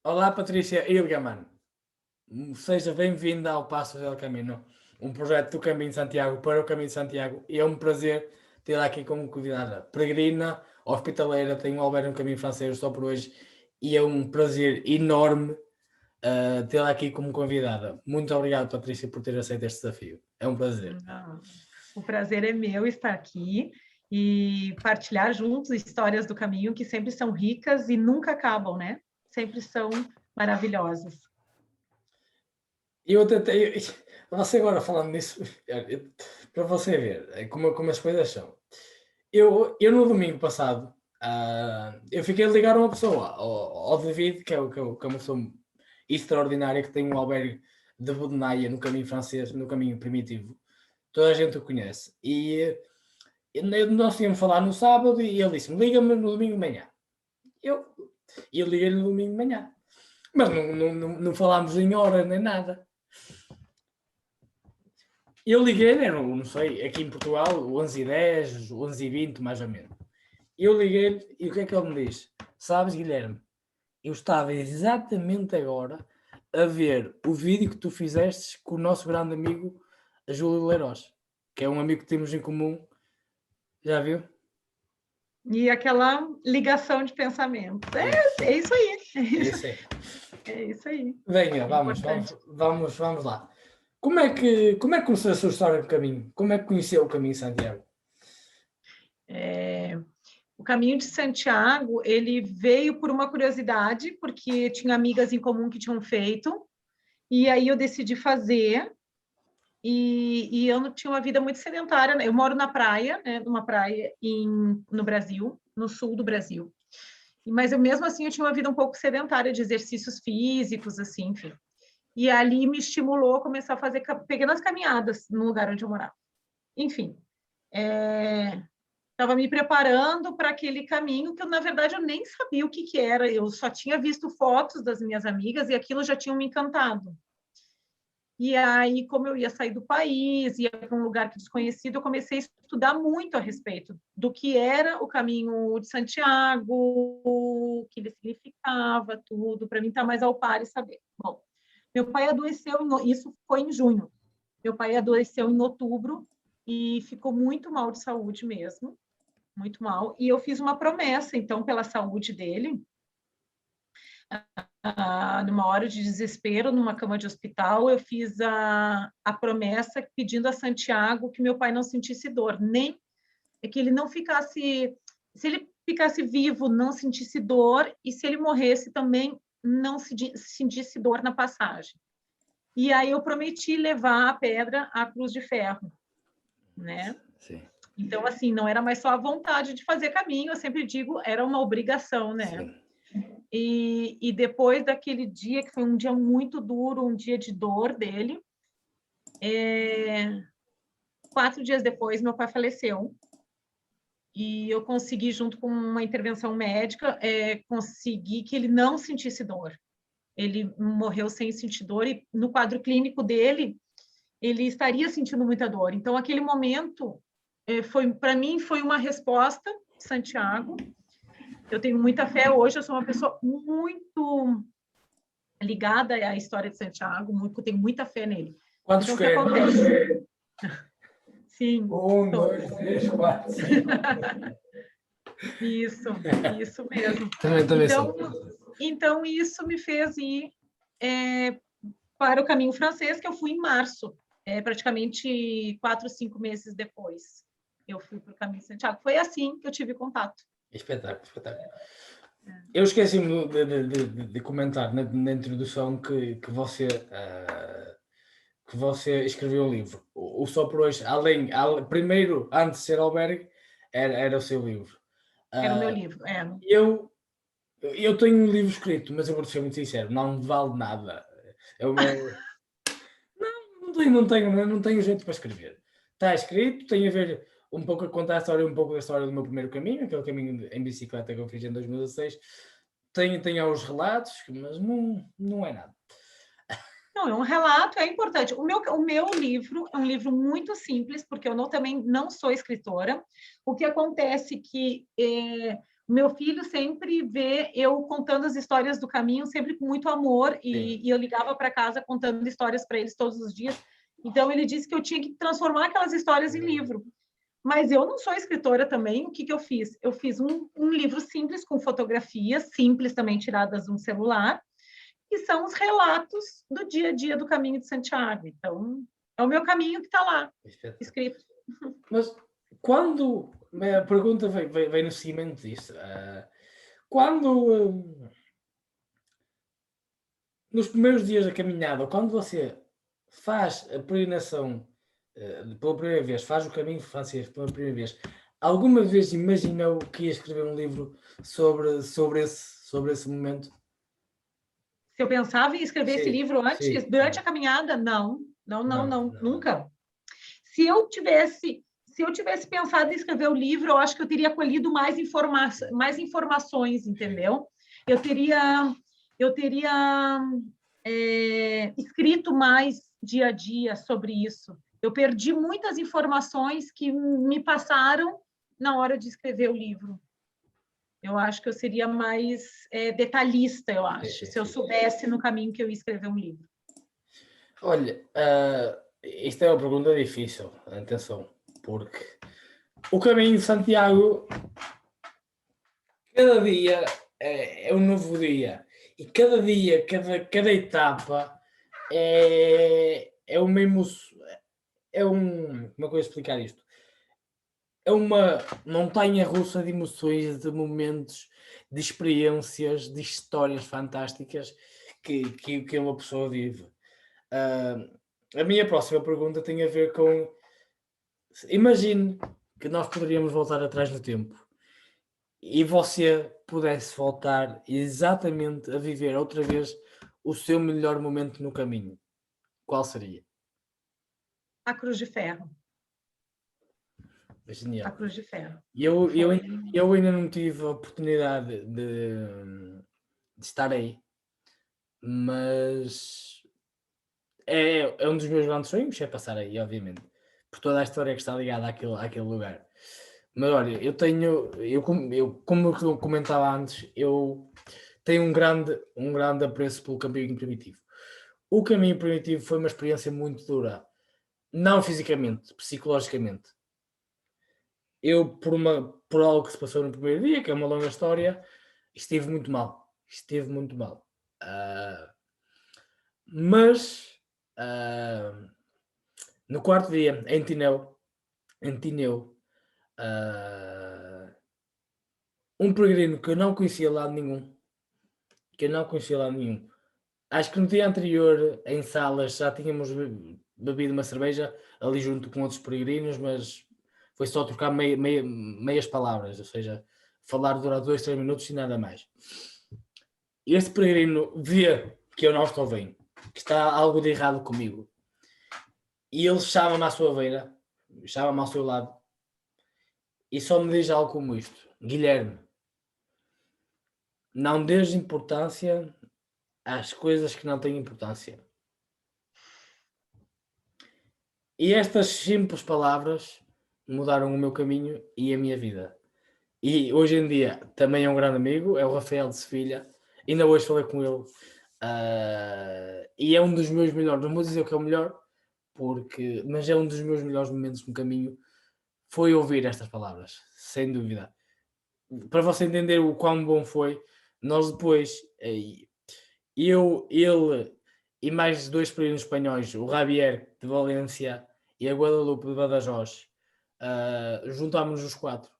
Olá, Patrícia Ilgaman. Seja bem-vinda ao Passo del Camino, um projeto do Caminho de Santiago para o Caminho de Santiago. E é um prazer tê-la aqui como convidada. Peregrina, hospitaleira, tenho um albergue no Caminho Francês só por hoje e é um prazer enorme tê-la aqui como convidada. Muito obrigado, Patrícia, por ter aceito este desafio. É um prazer. Ah, o prazer é meu estar aqui e partilhar juntos histórias do caminho que sempre são ricas e nunca acabam, né? Sempre são maravilhosas. Eu tentei. Você agora falando nisso, para você ver como as coisas são. Eu no domingo passado, eu fiquei a ligar a uma pessoa, ao David, que é uma pessoa extraordinária, que tem um albergue de Bodenaia no caminho francês, no caminho primitivo. Toda a gente o conhece. Nós tínhamos falar no sábado e ele disse-me: liga-me no domingo de manhã. Eu, eu liguei-lhe no domingo de manhã, mas não falámos em hora nem nada. Eu liguei, não sei, aqui em Portugal, 11h10, 11h20, mais ou menos. Eu liguei-lhe e o que é que ele me diz? Sabes, Guilherme, eu estava exatamente agora a ver o vídeo que tu fizeste com o nosso grande amigo Júlio Leiroz, que é um amigo que temos em comum. Já viu? E aquela ligação de pensamentos. Isso, É isso aí. isso é. É isso aí. Venha, É importante. vamos lá. Como é que começou a sua história do caminho? Como é que conheceu o caminho Santiago? O Caminho de Santiago, ele veio por uma curiosidade, porque tinha amigas em comum que tinham feito, e aí eu decidi fazer. E eu não tinha uma vida muito sedentária, né? Eu moro na praia, né? Numa praia no Brasil, no sul do Brasil. Mas eu mesmo assim eu tinha uma vida um pouco sedentária de exercícios físicos, assim, enfim. E ali me estimulou a começar a fazer pequenas caminhadas no lugar onde eu morava. Enfim, estava me preparando para aquele caminho que eu, na verdade, eu nem sabia o que que era. Eu só tinha visto fotos das minhas amigas e aquilo já tinha me encantado. E aí, como eu ia sair do país, ia para um lugar desconhecido, eu comecei a estudar muito a respeito do que era o caminho de Santiago, o que ele significava, tudo, para mim estar mais ao par e saber. Bom, meu pai adoeceu, isso foi em junho. Meu pai adoeceu em outubro e ficou muito mal de saúde mesmo, muito mal. E eu fiz uma promessa, então, pela saúde dele, numa hora de desespero, numa cama de hospital, eu fiz a promessa pedindo a Santiago que meu pai não sentisse dor, nem que ele não ficasse, se ele ficasse vivo, não sentisse dor, e se ele morresse também não sentisse dor na passagem. E aí eu prometi levar a pedra à cruz de ferro, né? Sim. Então, assim, não era mais só a vontade de fazer caminho, eu sempre digo, era uma obrigação, né? Sim. E depois daquele dia, que foi um dia muito duro, um dia de dor dele, 4 dias depois, meu pai faleceu. E eu consegui, junto com uma intervenção médica, conseguir que ele não sentisse dor. Ele morreu sem sentir dor e no quadro clínico dele, ele estaria sentindo muita dor. Então, aquele momento, para mim, foi uma resposta, Santiago. Eu tenho muita fé hoje, eu sou uma pessoa muito ligada à história de Santiago, eu tenho muita fé nele. Quantos Então, o que querem? acontece? Sim, 1, tô. 2, 3, 4, 5. Isso mesmo. Também Então, sou. então isso me fez ir para o caminho francês, que eu fui em março, praticamente 4, 5 meses depois. Eu fui para o caminho de Santiago. Foi assim que eu tive contato. Espetáculo, espetáculo. Eu esqueci-me de comentar na introdução que você escreveu o livro. O Só por Hoje, primeiro, antes de ser albergue, era o seu livro. Era o meu Ah, livro. eu tenho um livro escrito, mas eu vou ser muito sincero, não vale nada. Eu, não tenho jeito para escrever. Está escrito, tem a ver um pouco a contar a história, um pouco da história do meu primeiro caminho, aquele caminho em bicicleta que eu fiz em 2016. Tem aos relatos, mas não é nada. Não, é um relato, é importante. O meu livro é um livro muito simples, porque eu também não sou escritora. O que acontece que O meu filho sempre vê eu contando as histórias do caminho, sempre com muito amor, e eu ligava para casa contando histórias para eles todos os dias. Então, ele disse que eu tinha que transformar aquelas histórias em livro. Mas eu não sou escritora também. O que eu fiz? Eu fiz um livro simples, com fotografias, simples também tiradas de um celular, que são os relatos do dia a dia do Caminho de Santiago. Então, é o meu caminho que está lá, escrito. Mas quando... A pergunta vem no seguimento disso. Quando... nos primeiros dias da caminhada, quando você faz a peregrinação pela primeira vez, faz o caminho francês pela primeira vez, alguma vez imaginou que ia escrever um livro sobre esse momento? Se eu pensava em escrever esse livro antes, durante a caminhada, não, nunca. Se eu tivesse pensado em escrever o livro, eu acho que eu teria colhido mais informações, entendeu? Eu teria escrito mais dia a dia sobre isso. Eu perdi muitas informações que me passaram na hora de escrever o livro. Eu acho que eu seria mais detalhista, eu acho, se eu soubesse no caminho que eu ia escrever um livro. Olha, isto é uma pergunta difícil, atenção, porque o caminho de Santiago, cada dia é um novo dia, e cada dia, cada etapa é uma emoção, como é que eu vou explicar isto? É uma montanha russa de emoções, de momentos, de experiências, de histórias fantásticas que uma pessoa vive. A minha próxima pergunta tem a ver com... Imagine que nós poderíamos voltar atrás no tempo e você pudesse voltar exatamente a viver outra vez o seu melhor momento no caminho. Qual seria? A Cruz de Ferro. Genial. A Cruz de Ferro. Eu ainda não tive a oportunidade de estar aí, mas é um dos meus grandes sonhos, é passar aí, obviamente, por toda a história que está ligada àquele lugar. Mas olha, como eu comentava antes, eu tenho um grande apreço pelo caminho primitivo. O caminho primitivo foi uma experiência muito dura, não fisicamente, psicologicamente. Eu, por algo que se passou no primeiro dia, que é uma longa história, estive muito mal. Mas no quarto dia, em Tineu, um peregrino que eu não conhecia lá nenhum, acho que no dia anterior, em Salas, já tínhamos bebido uma cerveja ali junto com outros peregrinos, mas foi só trocar meias palavras, ou seja, falar durante 2-3 minutos e nada mais. Este peregrino vê que eu não estou bem, que está algo de errado comigo, e ele chama-me à sua beira, chama-me ao seu lado, e só me diz algo como isto: Guilherme, não dês importância às coisas que não têm importância. E estas simples palavras mudaram o meu caminho e a minha vida. E hoje em dia também é um grande amigo, é o Rafael de Sevilha. Ainda hoje falei com ele. E é um dos meus melhores, não vou dizer que é o melhor, mas é um dos meus melhores momentos no caminho. Foi ouvir estas palavras, sem dúvida. Para você entender o quão bom foi, nós depois, ele e mais 2 peregrinos espanhóis, o Javier de Valência e a Guadalupe de Badajoz, juntámos-nos os 4.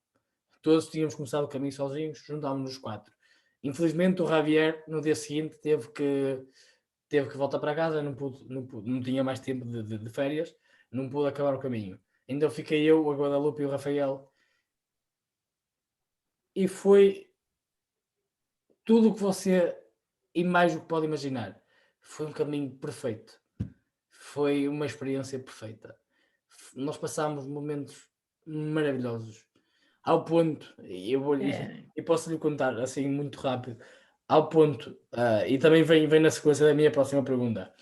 Todos tínhamos começado o caminho sozinhos, juntámos-nos os 4. Infelizmente o Javier no dia seguinte teve que voltar para casa, não tinha mais tempo de férias, não pôde acabar o caminho. Então fiquei eu, a Guadalupe e o Rafael, e foi tudo o que você e mais o que pode imaginar. Foi um caminho perfeito, foi uma experiência perfeita. Nós passámos momentos maravilhosos, ao ponto, eu posso lhe contar assim muito rápido, ao ponto, e também vem na sequência da minha próxima pergunta.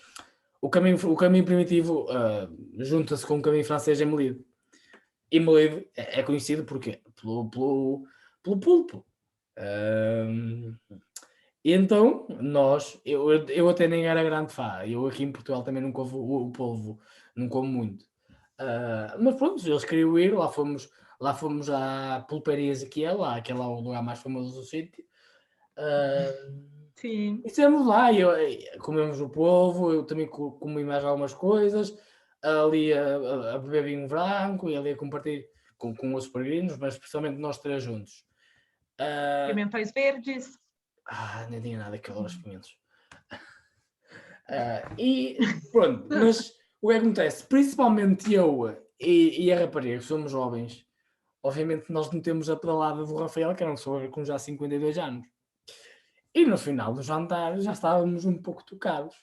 O caminho primitivo junta-se com o caminho francês em Melide. E Melide é conhecido porque pelo pulpo, E então, eu até nem era grande fã, eu aqui em Portugal também nunca houve o polvo, não como muito. Mas pronto, eles queriam ir, lá fomos à Pulparias Ezequiel, aquele é o lugar mais famoso do sítio. Sim. E estivemos lá, comemos o polvo, eu também comi mais algumas coisas, ali a beber vinho branco e ali a compartilhar com os peregrinos, mas especialmente nós três juntos. Pimentóis verdes. Nem tinha nada que aqueles pimentos. E pronto, mas o que acontece? Principalmente eu e a rapariga, que somos jovens, obviamente nós não temos a pedalada do Rafael, que era um senhor com já 52 anos. E no final do jantar já estávamos um pouco tocados.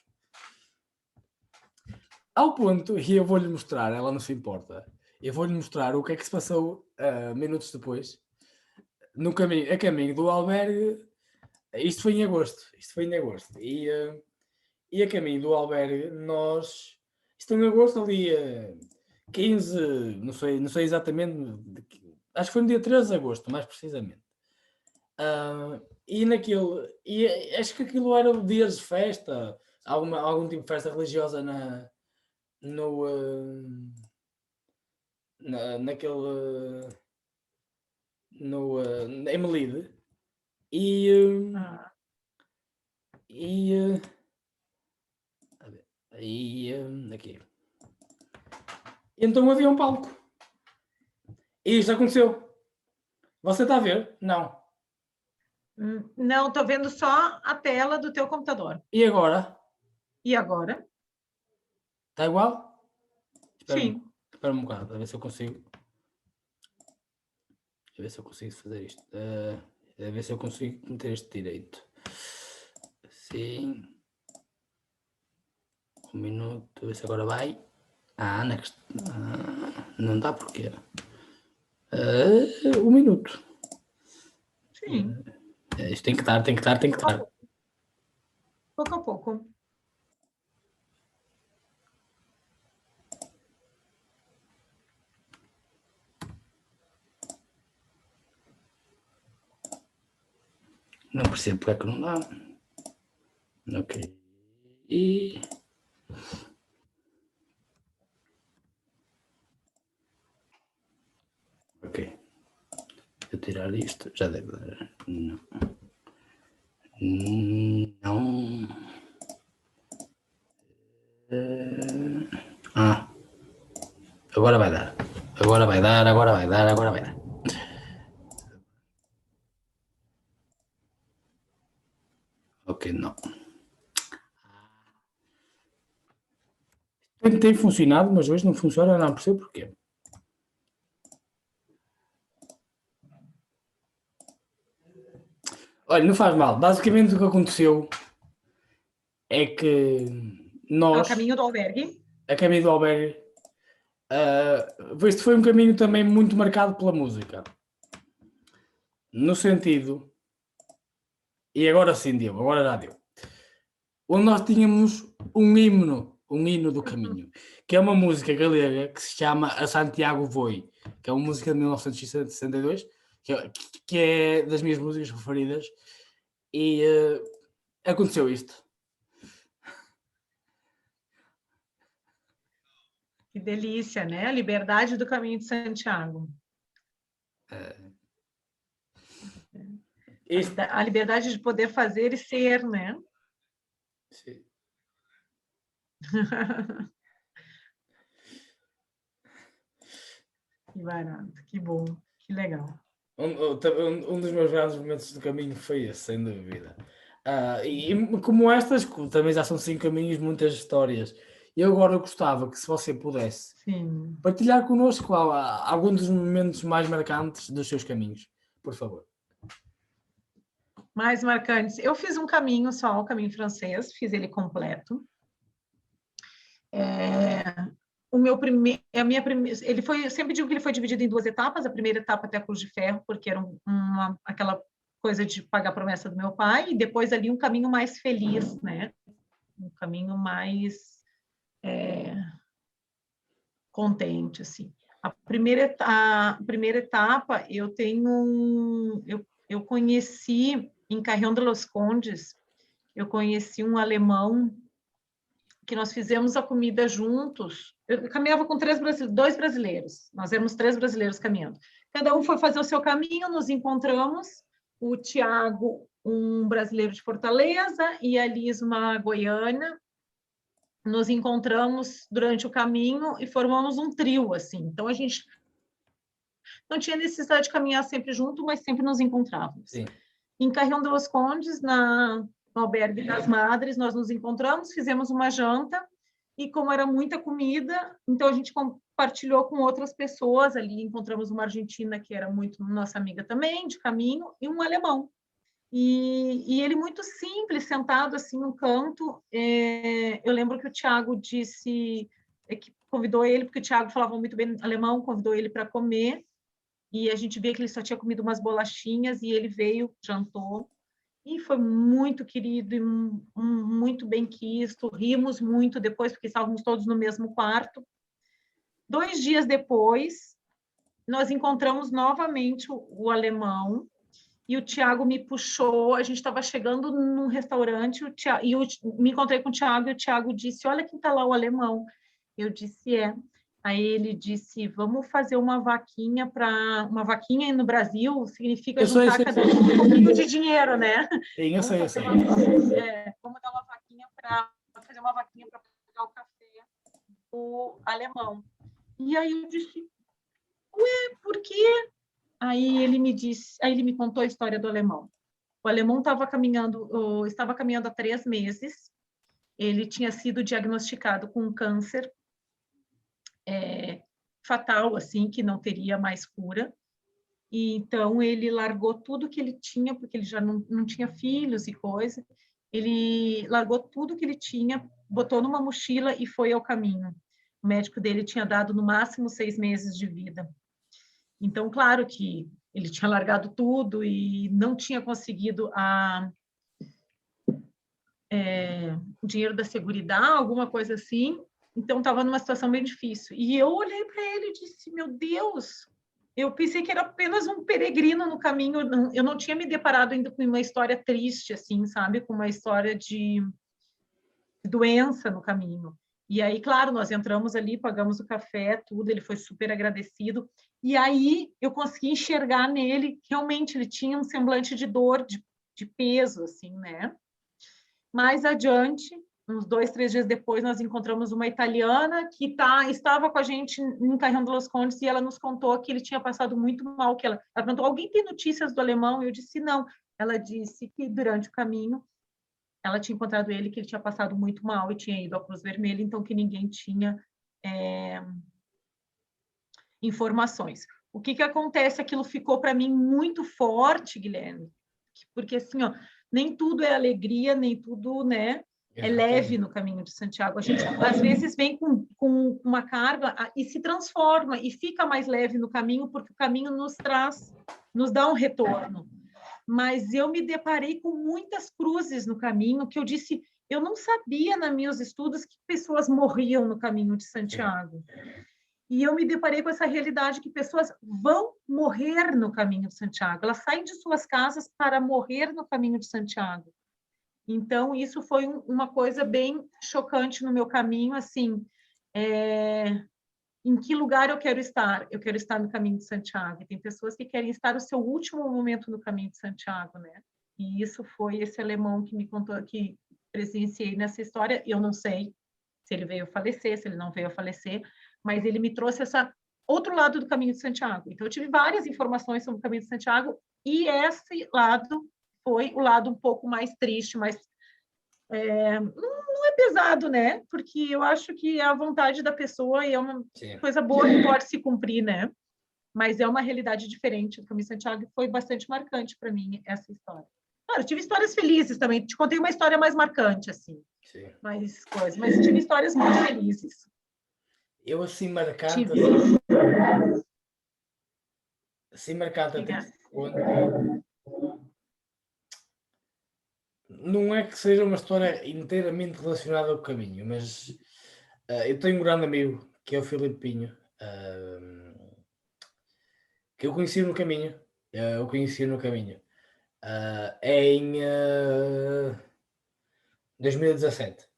Ao ponto, e eu vou-lhe mostrar, ela não se importa, eu vou-lhe mostrar o que é que se passou minutos depois, a caminho do albergue. Isto foi em agosto, e a caminho do albergue isto em agosto ali 15, não sei exatamente, acho que foi no dia 13 de agosto, mais precisamente. E acho que aquilo era dias de festa, algum tipo de festa religiosa no, naquele, em Melide. Aqui. Então havia um palco. E isto aconteceu. Você está a ver? Não. Não, estou vendo só a tela do teu computador. E agora? E agora? Está igual? Sim. Espera um bocado, a ver se eu consigo. A ver se eu consigo fazer isto. A ver se eu consigo meter este direito. Sim. Um minuto, a ver se agora vai. Next. Não dá porquê. Um minuto. Sim. Isto tem que estar. Pouco a pouco. Não percebo porque é que não dá. Ok. Ok. Eu tirar isto, já deve dar. Não. Não. Agora vai dar. Agora vai dar. Ok, não. Tem funcionado, mas hoje não funciona, não percebo porquê. Olha, não faz mal. Basicamente o que aconteceu é que nós... A caminho do albergue. A caminho do albergue. Este foi um caminho também muito marcado pela música. No sentido... E agora sim deu, agora já deu. Onde nós tínhamos um hino do caminho, que é uma música galega que se chama A Santiago Voi, que é uma música de 1962, que é das minhas músicas preferidas, e aconteceu isto. Que delícia, né? A liberdade do caminho de Santiago. A liberdade de poder fazer e ser, né? Sim. Que barato, que bom, que legal. Um dos meus grandes momentos do caminho foi esse, sem dúvida. E como estas, também já são 5 caminhos, muitas histórias. E agora eu gostava que, se você pudesse, Sim. partilhar connosco algum dos momentos mais marcantes dos seus caminhos, por favor. Mais marcantes. Eu fiz um caminho só, o caminho francês, fiz ele completo. Ele foi, eu sempre digo que ele foi dividido em 2 etapas. A primeira etapa até a Cruz de Ferro, porque era aquela coisa de pagar a promessa do meu pai, e depois ali um caminho mais feliz, né? Um caminho mais contente, assim. A primeira etapa, eu tenho eu conheci em Carrión de los Condes, eu conheci um alemão que nós fizemos a comida juntos. Eu caminhava com dois brasileiros, nós éramos 3 brasileiros caminhando. Cada um foi fazer o seu caminho, nos encontramos, o Tiago, um brasileiro de Fortaleza, e a Liz, uma goiana. Nos encontramos durante o caminho e formamos um trio, assim. Então, a gente não tinha necessidade de caminhar sempre junto, mas sempre nos encontrávamos. Sim. Em Carrión de los Condes, no albergue das Madres, nós nos encontramos, fizemos uma janta, e como era muita comida, então a gente compartilhou com outras pessoas ali, encontramos uma argentina que era muito nossa amiga também, de caminho, e um alemão. E ele muito simples, sentado assim no canto. Eu lembro que o Tiago disse que convidou ele, porque o Tiago falava muito bem alemão, convidou ele para comer, e a gente via que ele só tinha comido umas bolachinhas, e ele veio, jantou, e foi muito querido e muito bem quisto. Rimos muito depois, porque estávamos todos no mesmo quarto. 2 dias depois, nós encontramos novamente o alemão, e o Tiago me puxou. A gente estava chegando num restaurante, me encontrei com o Tiago, e o Tiago disse: olha quem está lá, o alemão. Eu disse: é. Aí ele disse: vamos fazer uma vaquinha uma vaquinha no Brasil significa juntar cada um pouquinho de dinheiro, né? Sim, eu sei. Vamos dar uma vaquinha para fazer uma vaquinha para pagar o café do alemão. E aí eu disse: ué, por quê? Aí ele me contou a história do alemão. O alemão estava caminhando há 3 meses. Ele tinha sido diagnosticado com um câncer fatal, assim, que não teria mais cura. E então ele largou tudo que ele tinha, porque ele já não tinha filhos e coisa. Ele largou tudo que ele tinha, botou numa mochila e foi ao caminho. O médico dele tinha dado no máximo 6 meses de vida. Então, claro que ele tinha largado tudo e não tinha conseguido o dinheiro da Seguridade, alguma coisa assim. Então, estava numa situação bem difícil. E eu olhei para ele e disse: meu Deus, eu pensei que era apenas um peregrino no caminho. Eu não tinha me deparado ainda com uma história triste, assim, sabe? Com uma história de doença no caminho. E aí, claro, nós entramos ali, pagamos o café, tudo, ele foi super agradecido. E aí eu consegui enxergar nele, realmente, ele tinha um semblante de dor, de peso, assim, né? Mais adiante, uns 2, 3 dias depois, nós encontramos uma italiana que estava com a gente em Carrión de los Condes, e ela nos contou que ele tinha passado muito mal, que ela perguntou: alguém tem notícias do alemão? Eu disse: não. Ela disse que durante o caminho ela tinha encontrado ele, que ele tinha passado muito mal e tinha ido à Cruz Vermelha, então que ninguém tinha informações. O que acontece? Aquilo ficou para mim muito forte, Guilherme, porque assim, ó, nem tudo é alegria, nem tudo, né, é leve no caminho de Santiago. A gente, às vezes, vem com uma carga e se transforma e fica mais leve no caminho, porque o caminho nos dá um retorno. Mas eu me deparei com muitas cruzes no caminho, que eu disse: eu não sabia, nos meus estudos, que pessoas morriam no caminho de Santiago. E eu me deparei com essa realidade, que pessoas vão morrer no caminho de Santiago. Elas saem de suas casas para morrer no caminho de Santiago. Então, isso foi uma coisa bem chocante no meu caminho, assim, em que lugar eu quero estar? Eu quero estar no caminho de Santiago. E tem pessoas que querem estar o seu último momento no caminho de Santiago, né? E isso foi esse alemão que me contou, que presenciei nessa história. Eu não sei se ele veio a falecer, se ele não veio a falecer, mas ele me trouxe esse outro lado do caminho de Santiago. Então, eu tive várias informações sobre o caminho de Santiago, e esse lado foi o lado um pouco mais triste, mais não é pesado, né? Porque eu acho que é a vontade da pessoa e é uma coisa boa que pode se cumprir, né? Mas é uma realidade diferente. O Caminho de Santiago foi bastante marcante para mim, essa história. Claro, eu tive histórias felizes também. Te contei uma história mais marcante, assim. Sim. Mas tive histórias muito felizes. Eu, assim, marcante, até quando... Não é que seja uma história inteiramente relacionada ao caminho, mas eu tenho um grande amigo, que é o Filipe Pinho, que eu conheci no caminho. em 2017.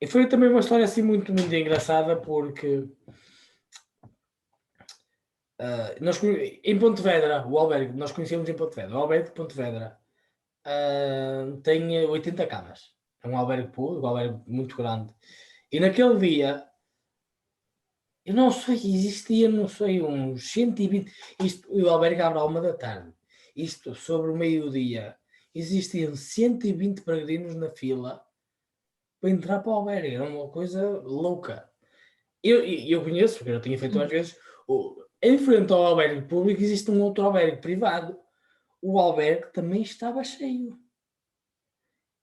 E foi também uma história assim muito, muito engraçada, porque em Pontevedra, o albergue, nós conhecemos em Pontevedra, o albergue de Pontevedra tem 80 camas. É um albergue público, um albergue muito grande. E naquele dia, eu não sei, existia, não sei, uns 120. O albergue abre à 1 da tarde. Isto, sobre o meio-dia, existiam 120 peregrinos na fila para entrar para o albergue. Era uma coisa louca. Eu conheço, porque eu já tinha feito às vezes, em frente ao albergue público existe um outro albergue privado. O albergue também estava cheio.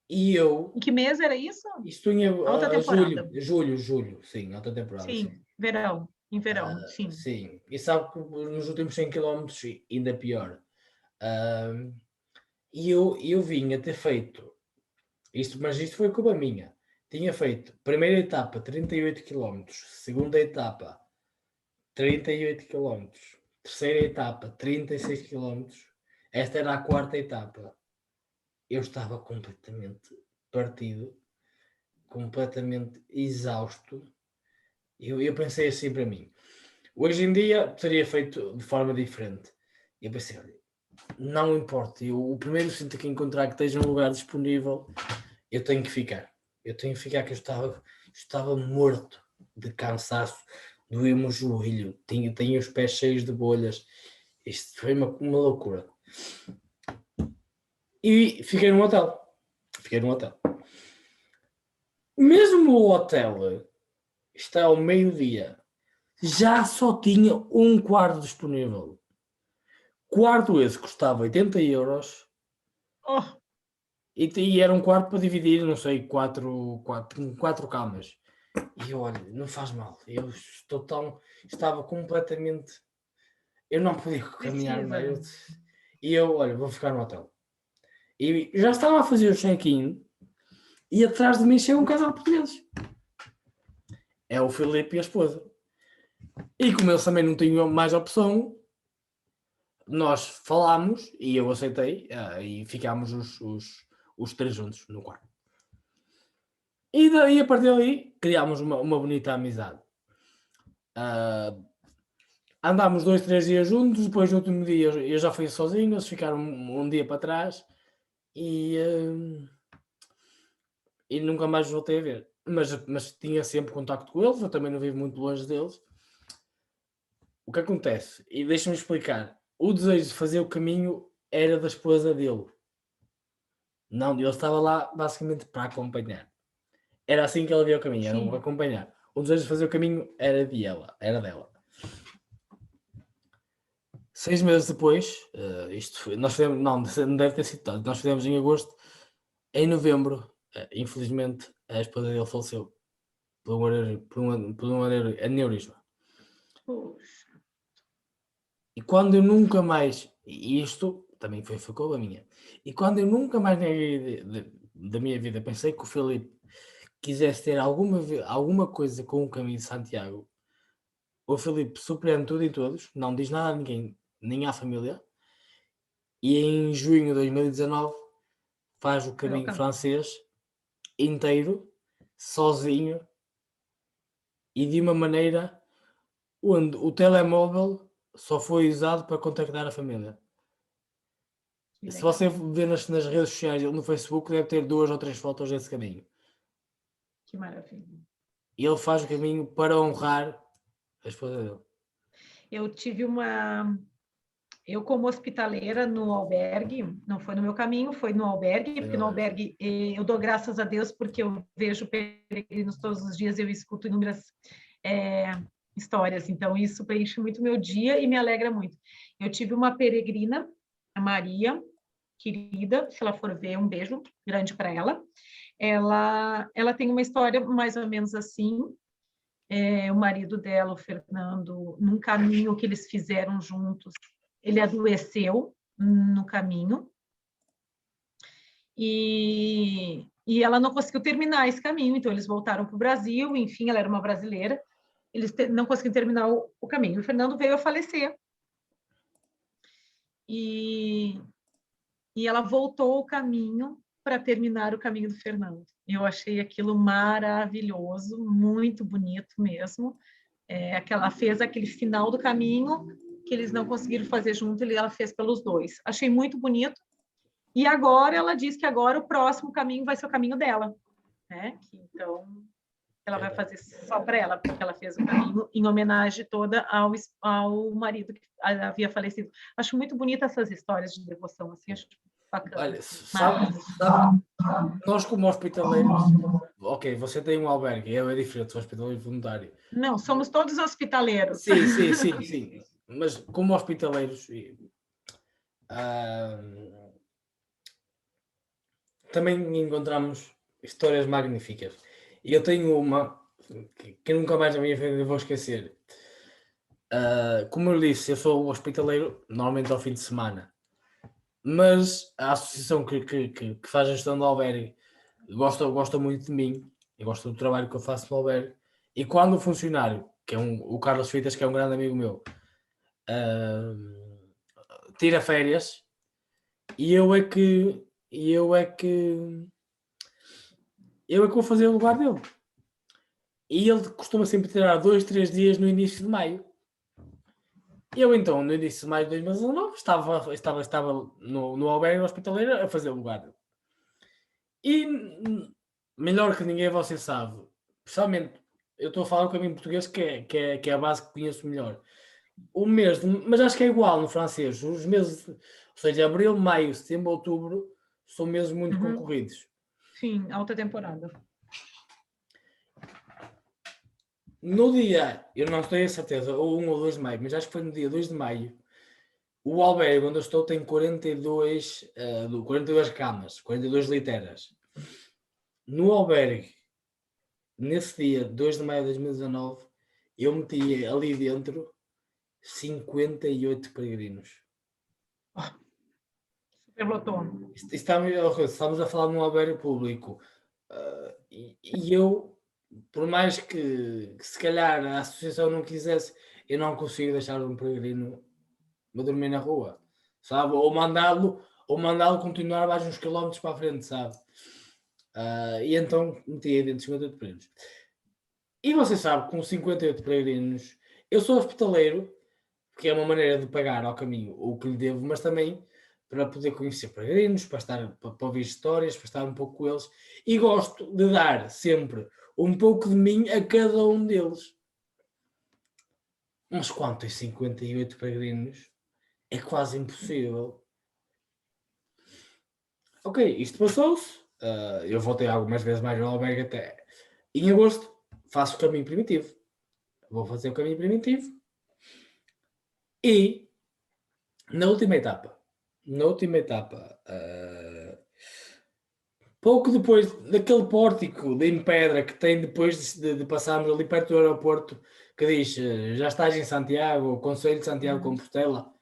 E eu, Em que mês era isso? isto em Alta temporada. julho, sim, alta temporada, sim. Sim, verão. Em verão, sim. Sim, e sabe que nos últimos 100 quilómetros ainda pior. E eu vinha ter feito isto, mas isto foi culpa minha. Tinha feito primeira etapa 38 quilómetros, segunda etapa 38 quilómetros, terceira etapa 36 quilómetros. Esta era a quarta etapa. Eu estava completamente partido, completamente exausto. Eu pensei assim para mim: hoje em dia teria feito de forma diferente. Eu pensei, olha, não importa, o primeiro sítio que encontrar que esteja um lugar disponível, eu tenho que ficar. Eu tenho que ficar, que eu estava morto de cansaço, doía-me o joelho, tinha os pés cheios de bolhas. Isto foi uma loucura. E fiquei num hotel. Mesmo o hotel está ao meio-dia, já só tinha um quarto disponível. Quarto esse custava 80 euros. Oh, E era um quarto para dividir, não sei, quatro camas. E eu, olha, não faz mal. Eu estava completamente. Eu não podia caminhar precisa. mais. E eu, olha, vou ficar no hotel. E já estava a fazer o check-in e atrás de mim chega um casal português. É o Filipe e a esposa. E como eles também não tinham mais opção, nós falámos e eu aceitei e ficámos os três juntos no quarto. E daí, a partir daí, criámos uma bonita amizade. Andámos 2, 3 dias juntos, depois no último dia eu já fui sozinho, eles ficaram um dia para trás e nunca mais os voltei a ver. Mas tinha sempre contacto com eles, eu também não vivo muito longe deles. O que acontece? E deixa-me explicar. O desejo de fazer o caminho era da esposa dele. Não, ele estava lá basicamente para acompanhar. Era assim que ela via o caminho, era um Sim. acompanhar. O desejo de fazer o caminho era dela. 6 meses depois, nós fizemos, não deve ter sido tanto, nós fizemos em agosto. Em novembro, infelizmente, a esposa dele faleceu por um aneurisma. Puxa. E quando eu nunca mais, e isto também foi culpa minha, e quando eu nunca mais da minha vida pensei que o Filipe quisesse ter alguma coisa com o caminho de Santiago, o Filipe surpreende tudo e todos, não diz nada a ninguém, nem à família, e em junho de 2019 faz o Foi ao caminho caminho. francês inteiro, sozinho e de uma maneira onde o telemóvel só foi usado para contactar a família. Que Se legal. você ver nas redes sociais, no Facebook, deve ter 2 ou 3 fotos desse caminho. Que maravilha. E ele faz o caminho para honrar a esposa dele. Eu tive uma. Eu, como hospitaleira no albergue, não foi no meu caminho, foi no albergue, porque no albergue eu dou graças a Deus, porque eu vejo peregrinos todos os dias, eu escuto inúmeras histórias, então isso preenche muito meu dia e me alegra muito. Eu tive uma peregrina, a Maria, querida, se ela for ver, um beijo grande para ela. Ela tem uma história mais ou menos assim. O marido dela, o Fernando, num caminho que eles fizeram juntos, ele adoeceu no caminho e ela não conseguiu terminar esse caminho, então eles voltaram para o Brasil, enfim, ela era uma brasileira, eles não conseguiram terminar o caminho. O Fernando veio a falecer. E e ela voltou o caminho para terminar o caminho do Fernando. Eu achei aquilo maravilhoso, muito bonito mesmo. Ela fez aquele final do caminho que eles não conseguiram fazer junto, e ela fez pelos dois. Achei muito bonito. E agora ela diz que agora o próximo caminho vai ser o caminho dela, né? Então ela vai fazer só para ela, porque ela fez o caminho em homenagem toda ao marido que havia falecido. Acho muito bonita essas histórias de devoção, assim, acho bacana. Olha, sabe, nós como hospitaleiros, ok, você tem um albergue, é diferente, sou hospitaleiro voluntário. Não, somos todos hospitaleiros. Sim. Mas como hospitaleiros, também encontramos histórias magníficas. E eu tenho uma que nunca mais na minha vida vou esquecer. Como eu disse, eu sou hospitaleiro normalmente ao fim de semana, mas a associação que faz a gestão do albergue gosta muito de mim e gosta do trabalho que eu faço no albergue. E quando o funcionário, que é o Carlos Fitas, que é um grande amigo meu, tira férias, e eu é que vou fazer o lugar dele. E ele costuma sempre tirar 2, 3 dias no início de maio. Eu então, no início de maio de 2019, estava no albergue hospitaleiro a fazer o lugar dele. E melhor que ninguém você sabe, principalmente, eu estou a falar o caminho português que é a base que conheço melhor. Mas acho que é igual no francês, os meses, ou seja, abril, maio, setembro, outubro, são meses muito concorridos. Sim, alta temporada. No dia, eu não tenho a certeza, ou 1 ou 2 de maio, mas acho que foi no dia 2 de maio, o albergue onde eu estou tem 42 camas, 42 literas. No albergue, nesse dia, 2 de maio de 2019, eu meti ali dentro 58 peregrinos. Superlotou. Estamos a falar de um albergue público. E eu, por mais que se calhar a associação não quisesse, eu não consigo deixar um peregrino a dormir na rua, sabe? Ou mandá-lo continuar mais uns quilómetros para a frente, sabe? E então meti aí dentro 58 peregrinos. E você sabe, com 58 peregrinos, eu sou hospitaleiro, que é uma maneira de pagar ao caminho o que lhe devo, mas também para poder conhecer peregrinos, para ouvir histórias, para estar um pouco com eles, e gosto de dar sempre um pouco de mim a cada um deles. Mas quanto tem 58 peregrinos, é quase impossível. Ok, isto passou-se, eu voltei algumas vezes mais ao albergue até em agosto, faço o caminho primitivo. Vou fazer o caminho primitivo. E na última etapa, pouco depois daquele pórtico em pedra que tem depois de passarmos ali perto do aeroporto, que diz já estás em Santiago, Conselho de Santiago de Compostela.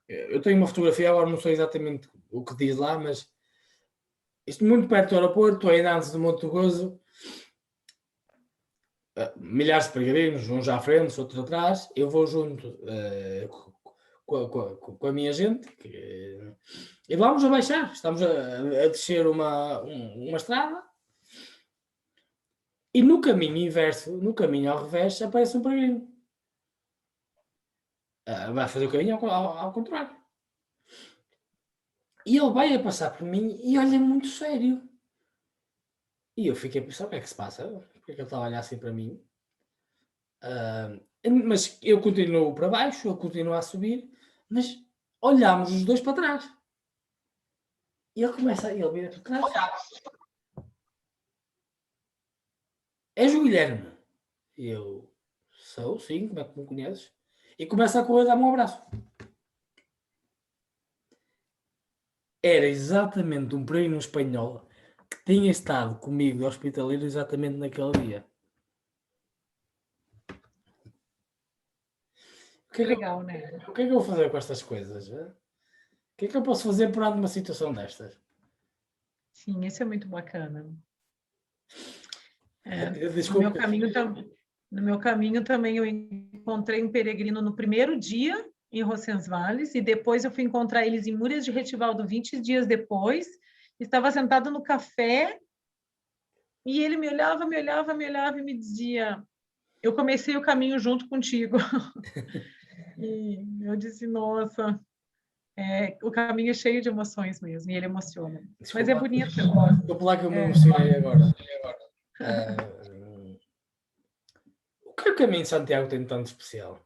Eu tenho uma fotografia, agora não sei exatamente o que diz lá, mas isto muito perto do aeroporto, ainda antes do Monte do Gozo, milhares de peregrinos, uns à frente, outros atrás. Eu vou junto com a minha gente e vamos a baixar. Estamos a descer uma estrada e no caminho inverso, no caminho ao revés, aparece um peregrino. Vai fazer o caminho ao contrário. E ele vai a passar por mim e olha muito sério. E eu fiquei a pensar, o que é que se passa? Porque é que ele está a olhar assim para mim? Mas eu continuo para baixo, ele continua a subir, mas olhámos os dois para trás. E ele vira para trás. És o Guilherme? E eu, sou, sim, como é que me conheces? E começa a correr, dar-me um abraço. Era exatamente um peregrino espanhol que tinha estado comigo de hospitaleiro exatamente naquele dia. Legal, né? O que é que eu vou fazer com estas coisas? O que é que eu posso fazer perante uma situação destas? Sim, isso é muito bacana. Desculpa. No meu caminho também eu encontrei um peregrino no primeiro dia em Roncesvalles, e depois eu fui encontrar eles em Múrias de Retivaldo 20 dias depois. Estava sentado no café e ele me olhava e me dizia: eu comecei o caminho junto contigo. E eu disse: nossa, o caminho é cheio de emoções mesmo, e ele emociona. Mas é Desculpa, bonito. desculpa lá que eu me emocionei agora. O que é o caminho de Santiago tem de tanto especial?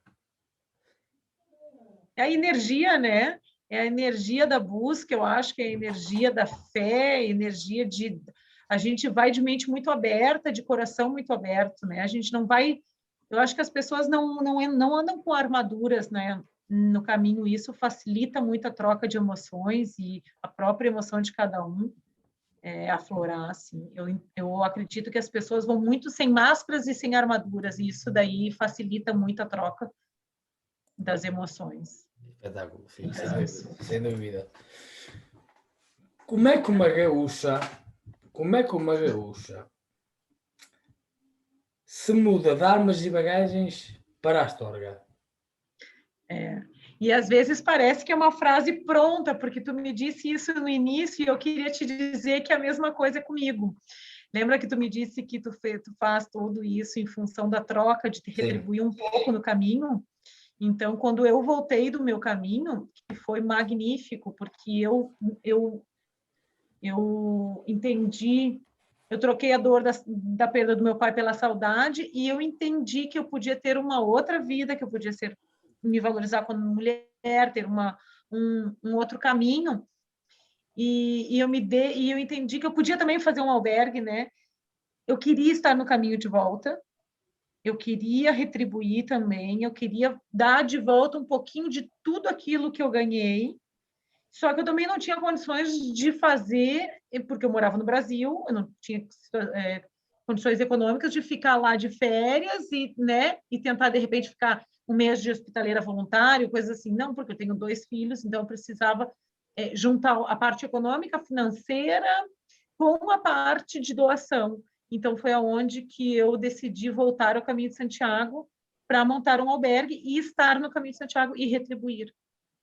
É a energia, né? É a energia da busca, eu acho que é a energia da fé, a energia de... A gente vai de mente muito aberta, de coração muito aberto, né? A gente não vai... Eu acho que as pessoas não andam com armaduras, né? No caminho, isso facilita muito a troca de emoções e a própria emoção de cada um aflorar, assim. Eu acredito que as pessoas vão muito sem máscaras e sem armaduras, e isso daí facilita muito a troca das emoções. Espetáculo, sim, sem dúvida. Como é que uma gaúcha se muda de armas e bagagens para a Astorga? E às vezes parece que é uma frase pronta, porque tu me disse isso no início e eu queria te dizer que é a mesma coisa comigo. Lembra que tu me disse que tu faz tudo isso em função da troca, de te retribuir um pouco no caminho? Então, quando eu voltei do meu caminho, que foi magnífico, porque eu entendi, eu troquei a dor da perda do meu pai pela saudade e eu entendi que eu podia ter uma outra vida, que eu podia me valorizar como mulher, ter um outro caminho. E eu entendi que eu podia também fazer um albergue, né? Eu queria estar no caminho de volta, eu queria retribuir também, eu queria dar de volta um pouquinho de tudo aquilo que eu ganhei, só que eu também não tinha condições de fazer, porque eu morava no Brasil, eu não tinha condições econômicas de ficar lá de férias e, né, e tentar, de repente, ficar um mês de hospitaleira voluntário, coisa assim. Não, porque eu tenho 2 filhos, então eu precisava juntar a parte econômica, financeira, com a parte de doação. Então, foi aonde que eu decidi voltar ao Caminho de Santiago para montar um albergue e estar no Caminho de Santiago e retribuir.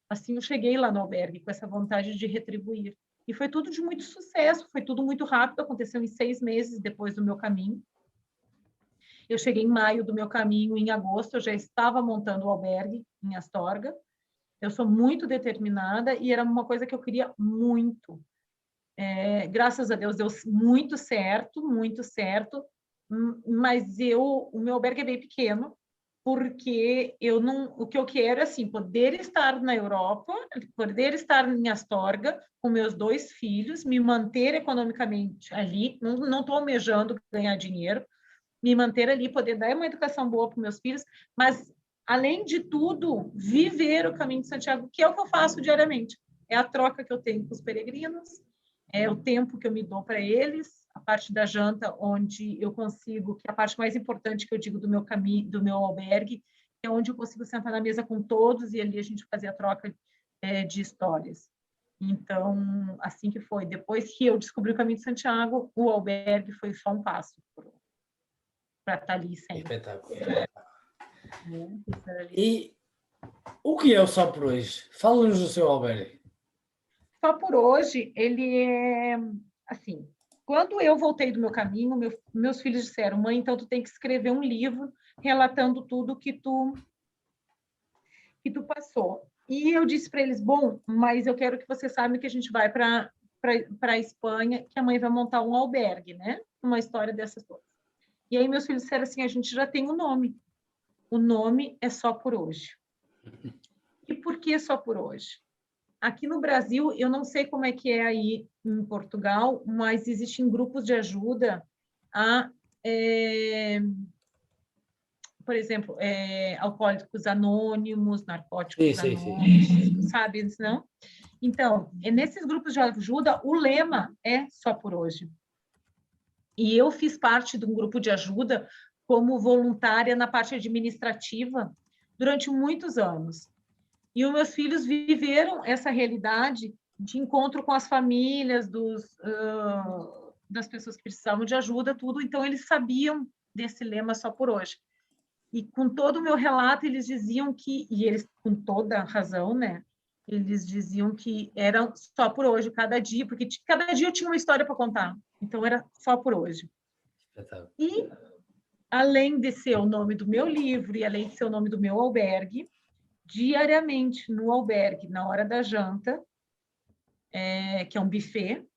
Assim, eu cheguei lá no albergue com essa vontade de retribuir. E foi tudo de muito sucesso, foi tudo muito rápido, aconteceu em 6 meses depois do meu caminho. Eu cheguei em maio do meu caminho, em agosto eu já estava montando o albergue em Astorga. Eu sou muito determinada e era uma coisa que eu queria muito. Graças a Deus deu muito certo, mas o meu albergue é bem pequeno, porque o que eu quero é assim, poder estar na Europa, poder estar em Astorga com meus 2 filhos, me manter economicamente ali, não estou almejando ganhar dinheiro, me manter ali, poder dar uma educação boa para meus filhos, mas além de tudo, viver o caminho de Santiago, que é o que eu faço diariamente. É a troca que eu tenho com os peregrinos, é o tempo que eu me dou para eles, a parte da janta, onde eu consigo, que é a parte mais importante que eu digo do meu caminho, do meu albergue, é onde eu consigo sentar na mesa com todos e ali a gente fazer a troca de histórias. Então, assim que foi. Depois que eu descobri o caminho de Santiago, o albergue foi só um passo para estar ali sempre. Espetáculo. Né? E o que é o Só por Hoje? Fala-nos do seu albergue. Só por hoje, ele é assim. Quando eu voltei do meu caminho, meus filhos disseram: mãe, então tu tem que escrever um livro relatando tudo que tu passou. E eu disse para eles: bom, mas eu quero que você saiba que a gente vai para a Espanha, que a mãe vai montar um albergue, né? Uma história dessas todas. E aí meus filhos disseram assim: a gente já tem o nome. O nome é Só por Hoje. E por que só por hoje? Aqui no Brasil, eu não sei como é que é aí em Portugal, mas existem grupos de ajuda a, por exemplo, alcoólicos anônimos, narcóticos anônimos, sabe, não? Então, nesses grupos de ajuda, o lema é Só por Hoje. E eu fiz parte de um grupo de ajuda como voluntária na parte administrativa durante muitos anos. E os meus filhos viveram essa realidade de encontro com as famílias das pessoas que precisavam de ajuda, tudo. Então, eles sabiam desse lema Só por Hoje. E com todo o meu relato, eles diziam que, e eles com toda a razão, né? Eles diziam que era só por hoje, cada dia, porque cada dia eu tinha uma história para contar. Então, era só por hoje. E, além de ser o nome do meu livro e além de ser o nome do meu albergue, diariamente no albergue, na hora da janta, que é um buffet,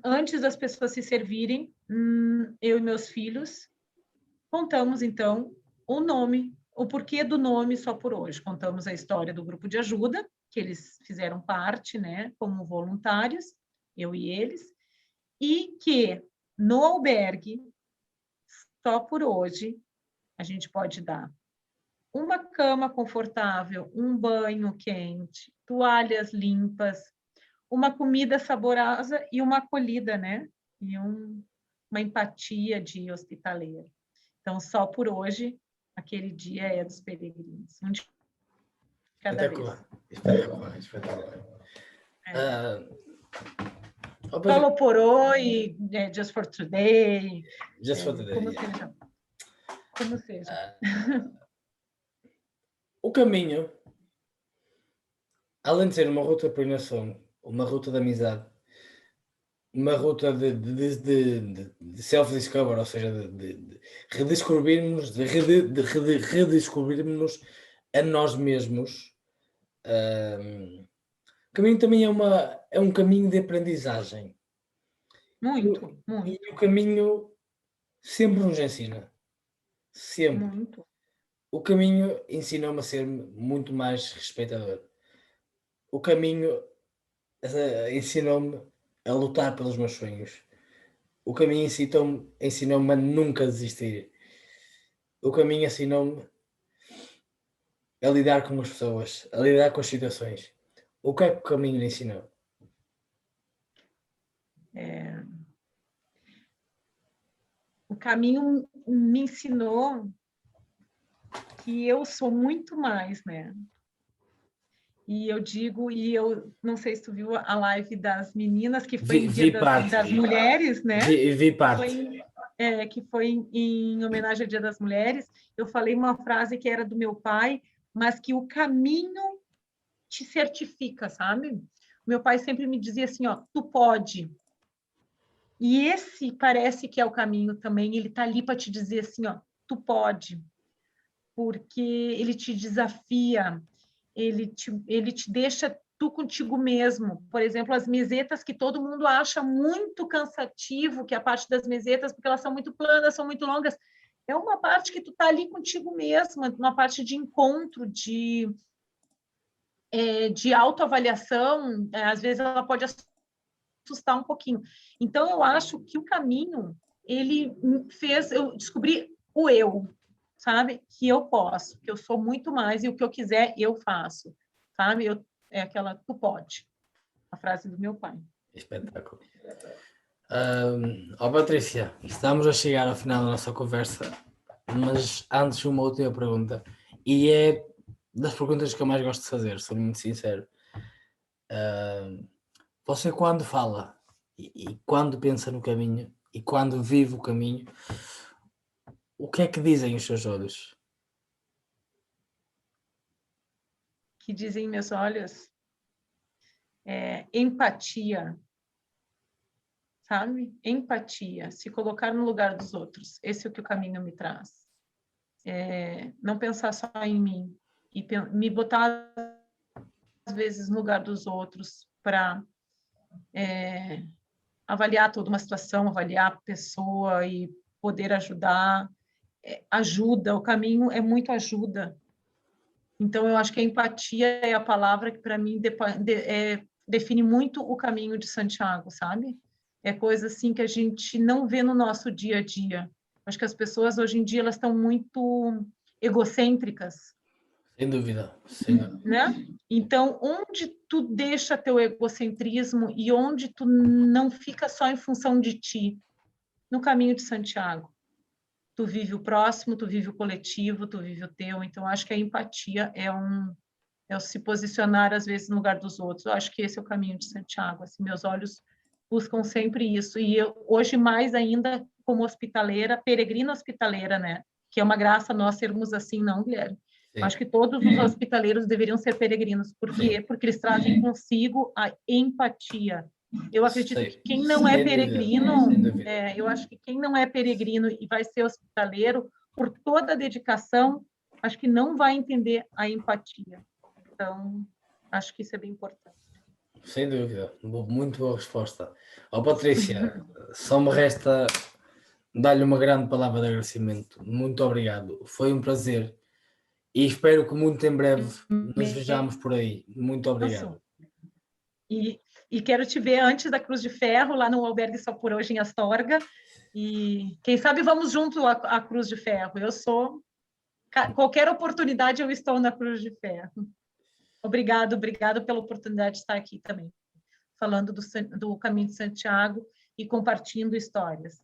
antes das pessoas se servirem, eu e meus filhos contamos, então, o nome, o porquê do nome Só por Hoje. Contamos a história do grupo de ajuda, que eles fizeram parte, né, como voluntários, eu e eles, e que no albergue, Só por Hoje, a gente pode dar uma cama confortável, um banho quente, toalhas limpas, uma comida saborosa e uma acolhida, né? E uma empatia de hospitaleiro. Então, Só por Hoje, aquele dia é dos peregrinos. Um de cada vez. Espetacular, espetacular. Solo por hoje, Just for Today. Just for today. Como seja. Como seja. O caminho, além de ser uma ruta de peregrinação, uma ruta de amizade, uma ruta de self-discover, ou seja, de redescobrirmos, de redescobrirmos a nós mesmos. O caminho também é um caminho de aprendizagem. Muito. E o caminho sempre nos ensina. Sempre. Muito. O caminho ensinou-me a ser muito mais respeitador. O caminho ensinou-me a lutar pelos meus sonhos. O caminho ensinou-me a nunca desistir. O caminho ensinou-me a lidar com as pessoas, a lidar com as situações. O que é que o caminho lhe ensinou? O caminho me ensinou que eu sou muito mais, né? E eu digo, e eu não sei se tu viu a live das meninas, que foi em Dia das Mulheres, né? Vi parte. Que foi em homenagem ao Dia das Mulheres. Eu falei uma frase que era do meu pai, mas que o caminho te certifica, sabe? Meu pai sempre me dizia assim, ó, tu pode. E esse parece que é o caminho também, ele tá ali para te dizer assim, ó, tu pode. Porque ele te desafia, ele te deixa tu contigo mesmo. Por exemplo, as mesetas que todo mundo acha muito cansativo, que é a parte das mesetas, porque elas são muito planas, são muito longas. É uma parte que tu tá ali contigo mesma, uma parte de encontro, de autoavaliação. Às vezes ela pode assustar um pouquinho. Então, eu acho que o caminho, ele fez eu descobrir o eu, sabe? Que eu posso, que eu sou muito mais e o que eu quiser, eu faço, sabe? É aquela, tu pode, a frase do meu pai. Espetáculo. Patrícia, estamos a chegar ao final da nossa conversa, mas antes uma última pergunta, e é das perguntas que eu mais gosto de fazer, sou muito sincero. Você quando fala e quando pensa no caminho e quando vive o caminho, o que é que dizem os seus olhos? Que dizem meus olhos? Empatia, sabe? Empatia, se colocar no lugar dos outros. Esse é o que o caminho me traz. Não pensar só em mim e me botar às vezes no lugar dos outros para avaliar toda uma situação, avaliar a pessoa e poder ajudar. Ajuda, o caminho é muito ajuda. Então, eu acho que a empatia é a palavra que, para mim, define muito o caminho de Santiago, sabe? É coisa assim que a gente não vê no nosso dia a dia. Acho que as pessoas, hoje em dia, elas estão muito egocêntricas. Sem dúvida, sem dúvida. Né? Então, onde tu deixa teu egocentrismo e onde tu não fica só em função de ti? No caminho de Santiago. Tu vive o próximo, tu vive o coletivo, tu vive o teu. Então, acho que a empatia é o se posicionar, às vezes, no lugar dos outros. Eu acho que esse é o caminho de Santiago. Assim, meus olhos buscam sempre isso. E eu, hoje, mais ainda, como hospitaleira, peregrina hospitaleira, né? que é uma graça nós sermos assim, não, Guilherme? Sim. Acho que todos os hospitaleiros deveriam ser peregrinos. Por quê? Porque eles trazem consigo a empatia. Eu acredito que quem não é peregrino, eu acho que quem não é peregrino e vai ser hospitaleiro, por toda a dedicação, acho que não vai entender a empatia. Então, acho que isso é bem importante. Sem dúvida, muito boa resposta. Patrícia, só me resta dar-lhe uma grande palavra de agradecimento. Muito obrigado, foi um prazer e espero que muito em breve nos vejamos por aí. Muito obrigado. E quero te ver antes da Cruz de Ferro, lá no Albergue Só por Hoje, em Astorga, e quem sabe vamos junto à Cruz de Ferro. Qualquer oportunidade eu estou na Cruz de Ferro. Obrigado pela oportunidade de estar aqui também, falando do Caminho de Santiago e compartilhando histórias.